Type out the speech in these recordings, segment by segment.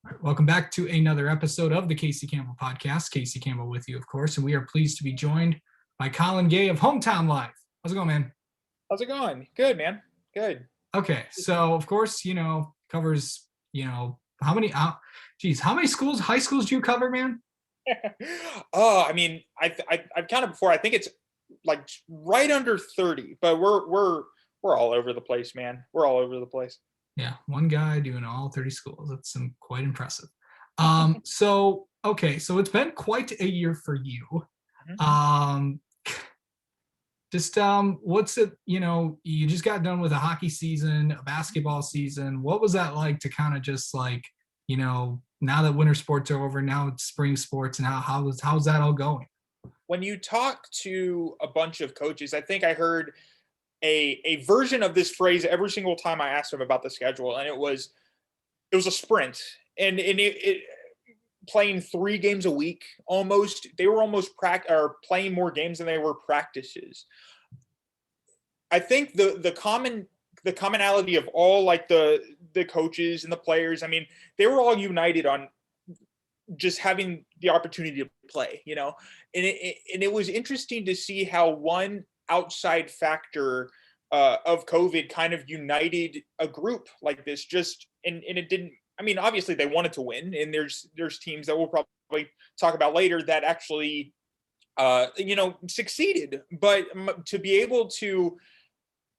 All right, welcome back to another episode of the Casey Campbell Podcast. Casey Campbell with you, of course, and we are pleased to be joined by Colin Gay of Hometown Live. How's it going, man? How's it going? Good, man. Good. Okay, so of course, covers, how many, how many schools, high schools do you cover, man? I've counted before. I think it's like right under 30, but we're all over the place, man. We're all over the place. Yeah, one guy doing all 30 schools. That's quite impressive. So it's been quite a year for you. Um, what's it, you just got done with a hockey season, a basketball season. What was that like to kind of just like, now that winter sports are over, now it's spring sports, and how's that all going? When you talk to a bunch of coaches, I think I heard a version of this phrase every single time I asked them about the schedule, and it was a sprint, and it playing 3 games a week almost. They were almost playing more games than they were practices. I think the commonality of all like the coaches and the players, I mean, they were all united on just having the opportunity to play, and it was interesting to see how one outside factor of COVID kind of united a group like this. And it didn't. I mean, obviously they wanted to win, and there's teams that we'll probably talk about later that actually, succeeded. But to be able to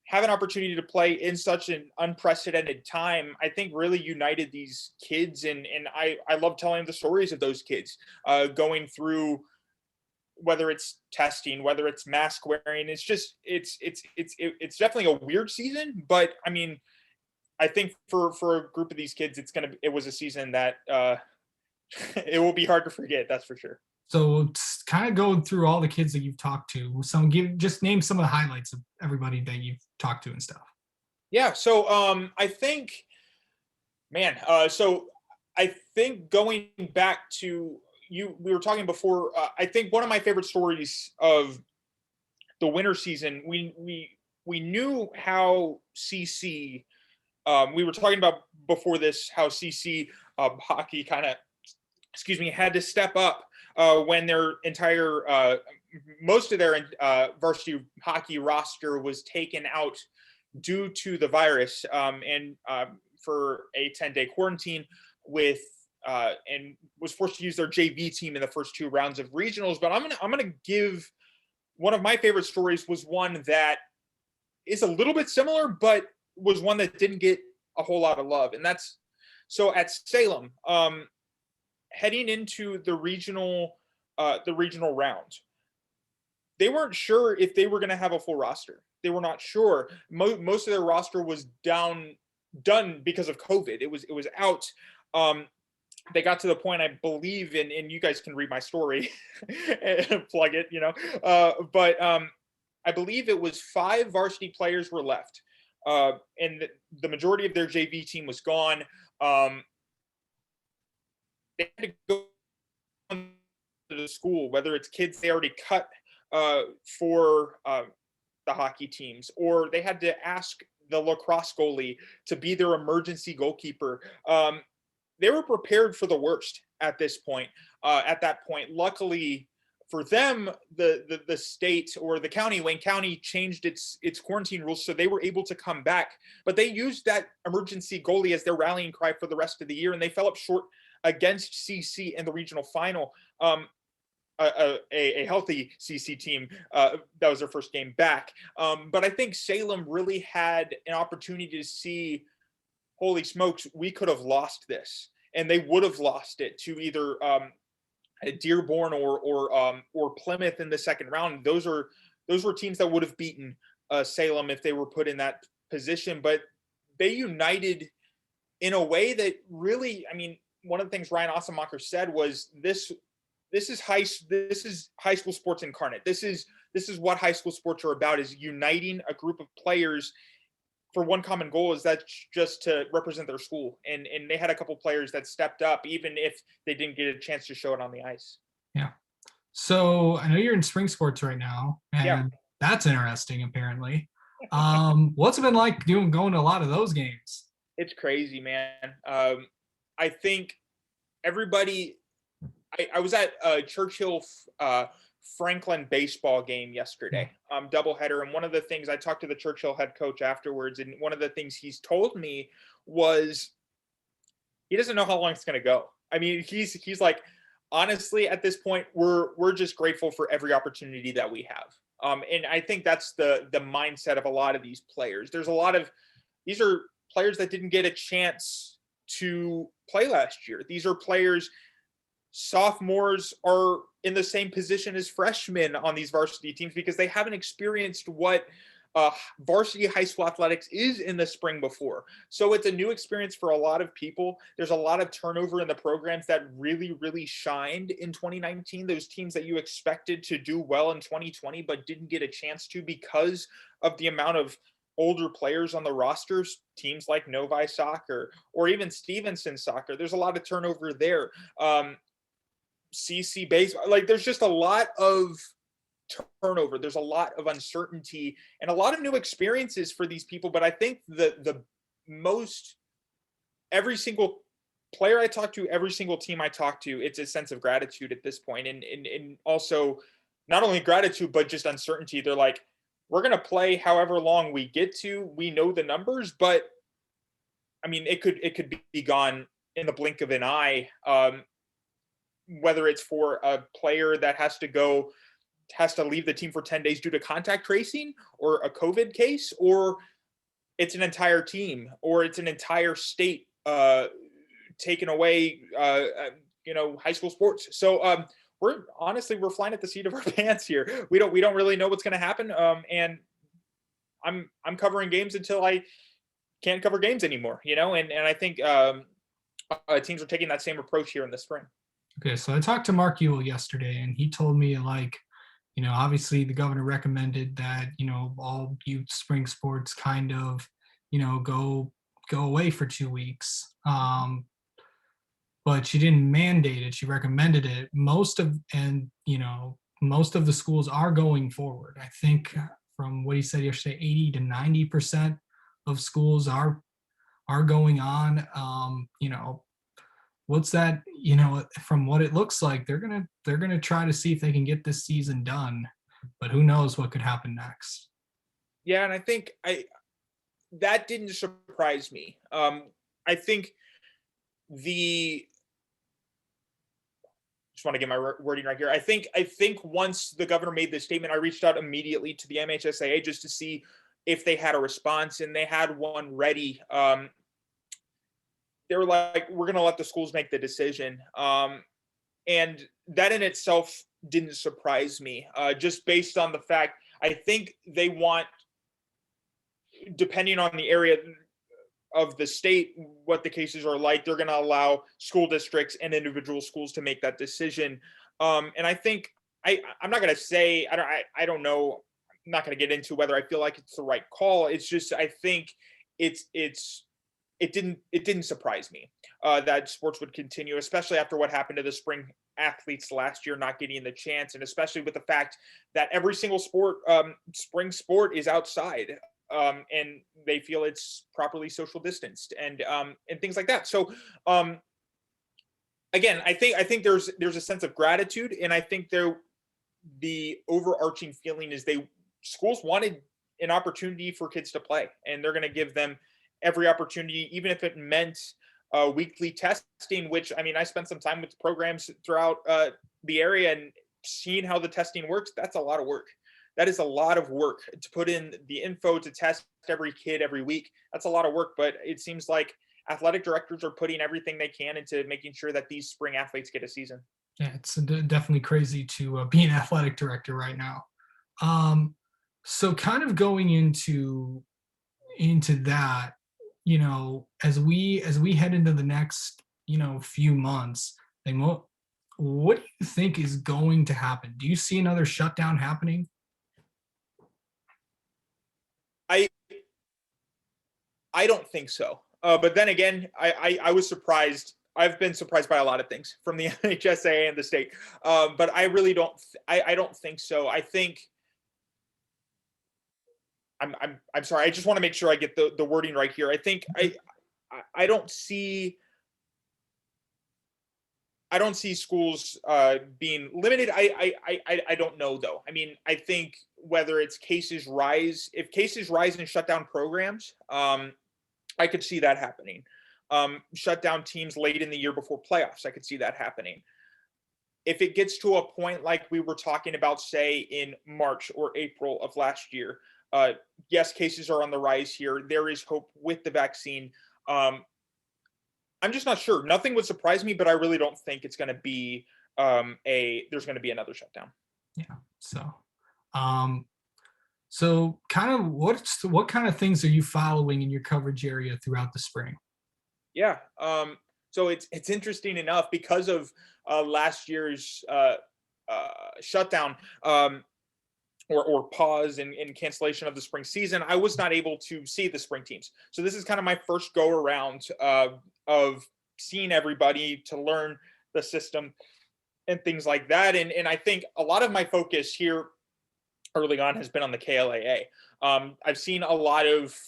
have an opportunity to play in such an unprecedented time, I think really united these kids. And I love telling the stories of those kids going through, whether it's testing, whether it's mask wearing. It's definitely a weird season, but I mean, I think for a group of these kids, it was a season that it will be hard to forget. That's for sure. So kind of going through all the kids that you've talked to, just name some of the highlights of everybody that you've talked to and stuff. Yeah. So I think, man, I think going back to we were talking before, I think one of my favorite stories of the winter season, we knew how CC, we were talking about before this, how CC hockey had to step up when their entire, most of their varsity hockey roster was taken out due to the virus, and for a 10-day quarantine and was forced to use their JV team in the first 2 rounds of regionals. But I'm gonna give one of my favorite stories was one that is a little bit similar, but was one that didn't get a whole lot of love, and that's so at Salem, heading into the regional round. They weren't sure if they were going to have a full roster. They were not sure. Most of their roster was done because of COVID. It was out. They got to the point, I believe, and you guys can read my story and plug it, but I believe it was 5 varsity players were left, and the majority of their JV team was gone. They had to go to the school, whether it's kids they already cut for the hockey teams, or they had to ask the lacrosse goalie to be their emergency goalkeeper. They were prepared for the worst at this point. At that point, luckily for them, the state or the county, Wayne County, changed its quarantine rules, so they were able to come back. But they used that emergency goalie as their rallying cry for the rest of the year, and they fell up short against CC in the regional final. A healthy CC team, that was their first game back. But I think Salem really had an opportunity to see, holy smokes, we could have lost this, and they would have lost it to either Dearborn or Plymouth in the second round. Those were teams that would have beaten Salem if they were put in that position. But they united in a way that really, I mean, one of the things Ryan Ossenmacher said was this is high school sports incarnate. This is what high school sports are about, is uniting a group of players for one common goal, is that just to represent their school. And they had a couple players that stepped up, even if they didn't get a chance to show it on the ice. Yeah. So I know you're in spring sports right now, and that's interesting, apparently. What's it been like going to a lot of those games? It's crazy, man. I think everybody. I was at Churchill Franklin baseball game yesterday, doubleheader, and one of the things I talked to the Churchill head coach afterwards, and one of the things he's told me was he doesn't know how long it's going to go. I mean, he's like, honestly, at this point, we're just grateful for every opportunity that we have. And I think that's the mindset of a lot of these players. There's a lot of these are players that didn't get a chance to play last year. These are players. Sophomores are in the same position as freshmen on these varsity teams because they haven't experienced what varsity high school athletics is in the spring before. So it's a new experience for a lot of people. There's a lot of turnover in the programs that really, really shined in 2019. Those teams that you expected to do well in 2020, but didn't get a chance to because of the amount of older players on the rosters, teams like Novi Soccer or even Stevenson Soccer. There's a lot of turnover there. CC baseball, like there's just a lot of turnover. There's a lot of uncertainty and a lot of new experiences for these people. But I think the most, every single player I talk to, every single team I talk to, it's a sense of gratitude at this point. And also not only gratitude, but just uncertainty. They're like, we're going to play however long we get to. We know the numbers, but I mean, it could be gone in the blink of an eye. Whether it's for a player that has to leave the team for 10 days due to contact tracing or a COVID case, or it's an entire team, or it's an entire state taken away, high school sports. So we're flying at the seat of our pants here. We don't really know what's going to happen. And I'm covering games until I can't cover games anymore, and I think teams are taking that same approach here in the spring. Okay, so I talked to Mark Ewell yesterday, and he told me, like, obviously the governor recommended that, all youth spring sports kind of, go away for 2 weeks. But she didn't mandate it. She recommended it. Most of the schools are going forward. I think from what he said yesterday, 80 to 90% of schools are going on. What's that, from what it looks like, they're gonna try to see if they can get this season done, but who knows what could happen next. Yeah, and I think that didn't surprise me. I think just want to get my wording right here. I think once the governor made this statement, I reached out immediately to the MHSAA just to see if they had a response, and they had one ready. They were like, we're going to let the schools make the decision. And that in itself didn't surprise me, just based on the fact, I think they want, depending on the area of the state, what the cases are like, they're going to allow school districts and individual schools to make that decision. And I think I'm not going to say, I don't know. I'm not going to get into whether I feel like it's the right call. It's just, I think it didn't surprise me that sports would continue, especially after what happened to the spring athletes last year not getting the chance, and especially with the fact that every single spring sport is outside, and they feel it's properly social distanced and things like that. So again, I think there's a sense of gratitude, and I think the overarching feeling is schools wanted an opportunity for kids to play, and they're going to give them every opportunity, even if it meant weekly testing, which, I mean, I spent some time with programs throughout the area, and seeing how the testing works, that's a lot of work. That is a lot of work to put in the info to test every kid every week. That's a lot of work, but it seems like athletic directors are putting everything they can into making sure that these spring athletes get a season. Yeah, it's definitely crazy to be an athletic director right now. So kind of going into that, as we head into the next, few months, what do you think is going to happen? Do you see another shutdown happening? I don't think so. But then again, I was surprised. I've been surprised by a lot of things from the NHSA and the state, but I really don't. I don't think so. I think I'm sorry. I just want to make sure I get the wording right here. I think I don't see I don't see schools being limited. I don't know though. I mean, I think whether it's cases rise, if cases rise and shut down programs, I could see that happening. Shut down teams late in the year before playoffs, I could see that happening. If it gets to a point like we were talking about, say, in March or April of last year, yes, cases are on the rise here. There is hope with the vaccine. I'm just not sure. Nothing would surprise me, but I really don't think it's going to be there's going to be another shutdown. Yeah. Um, so kind of what kind of things are you following in your coverage area throughout the spring? Yeah. So it's interesting enough because of last year's shutdown or pause and cancellation of the spring season. I was not able to see the spring teams. So this is kind of my first go around of seeing everybody to learn the system and things like that. And I think a lot of my focus here early on has been on the KLAA. I've seen a lot of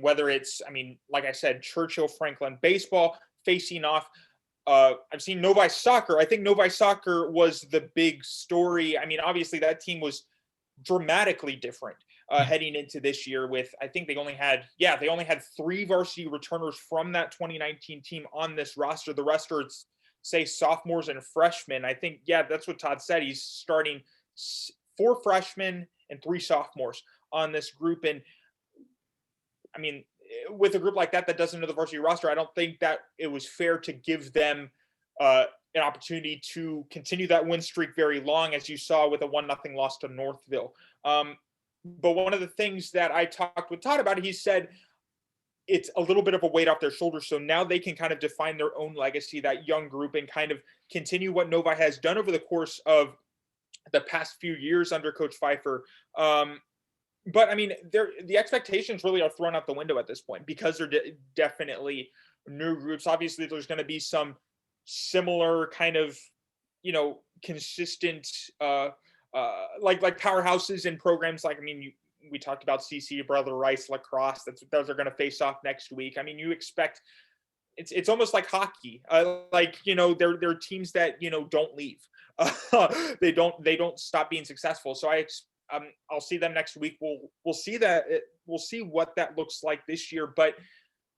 whether it's, I mean, like I said, Churchill Franklin baseball facing off. I've seen Novi soccer. I think Novi soccer was the big story. I mean, obviously that team was dramatically different heading into this year with, I think they only had 3 varsity returners from that 2019 team on this roster. The rest are, say, sophomores and freshmen. I think, that's what Todd said. He's starting 4 freshmen and 3 sophomores on this group. And I mean, with a group like that doesn't know the varsity roster, I don't think that it was fair to give them an opportunity to continue that win streak very long, as you saw with a 1-0 loss to Northville. But one of the things that I talked with Todd about, he said it's a little bit of a weight off their shoulders. So now they can kind of define their own legacy, that young group, and kind of continue what Novi has done over the course of the past few years under Coach Pfeiffer. But I mean, the expectations really are thrown out the window at this point because they're definitely new groups. Obviously, there's going to be some similar kind of, consistent like powerhouses and programs. Like, I mean, we talked about CC, Brother Rice, lacrosse. Those are going to face off next week. I mean, you expect it's almost like hockey. They're teams that don't leave. They don't stop being successful. So I'll see them next week. We'll see what that looks like this year. But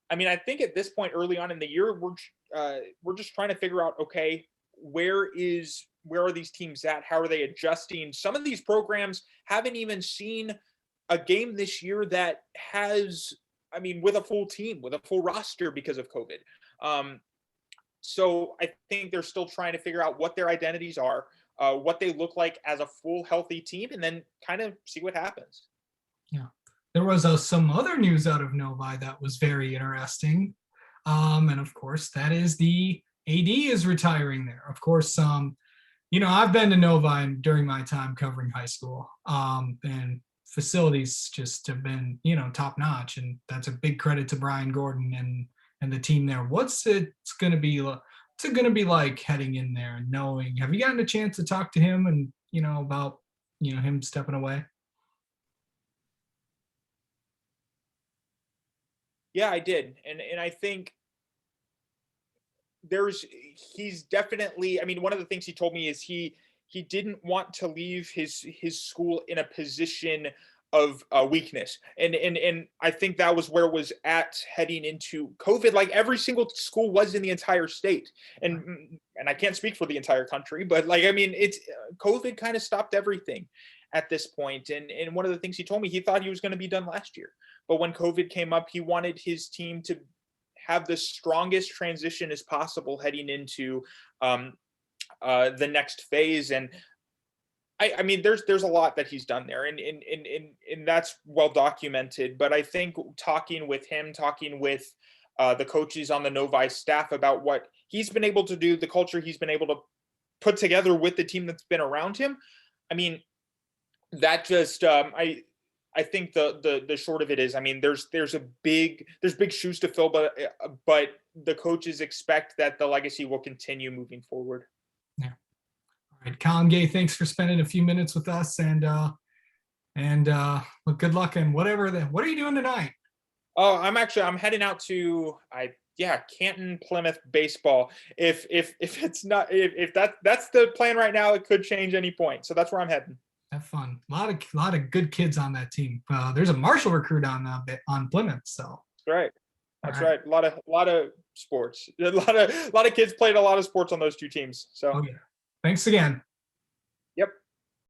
I mean, I think at this point early on in the year, we're just trying to figure out, okay, where are these teams at? How are they adjusting? Some of these programs haven't even seen a game this year that has, I mean, with a full team, with a full roster because of COVID. So I think they're still trying to figure out what their identities are, what they look like as a full healthy team, and then kind of see what happens. Yeah. There was some other news out of Novi that was very interesting. And of course, that is the AD is retiring there. Of course, I've been to Novi during my time covering high school, and facilities just have been, top notch. And that's a big credit to Brian Gordon and the team there. What's it going to be like heading in there and knowing, have you gotten a chance to talk to him and, about, him stepping away? Yeah, I did. And I think he's definitely, I mean, one of the things he told me is he didn't want to leave his school in a position of weakness. And I think that was where it was at heading into COVID. Like every single school was in the entire state. And I can't speak for the entire country, but like, I mean, it's COVID kind of stopped everything at this point. And one of the things he told me, he thought he was going to be done last year. But when COVID came up, he wanted his team to have the strongest transition as possible heading into the next phase. And I mean, there's a lot that he's done there, and that's well documented. But I think talking with the coaches on the Novi staff about what he's been able to do, the culture he's been able to put together with the team that's been around him, I mean, that just I think the short of it is, I mean, there's big shoes to fill, but the coaches expect that the legacy will continue moving forward. Yeah. All right, Colin Gay, thanks for spending a few minutes with us, and well, good luck and whatever. What are you doing tonight? Oh, I'm heading out to, I yeah, Canton Plymouth baseball. If it's not, if that's the plan right now, it could change any point. So that's where I'm heading. Have fun. A lot of good kids on that team. There's a Marshall recruit on Plymouth. So all That's right. That's right. right. A lot of sports. A lot of kids played a lot of sports on those two teams. So Okay. Thanks again.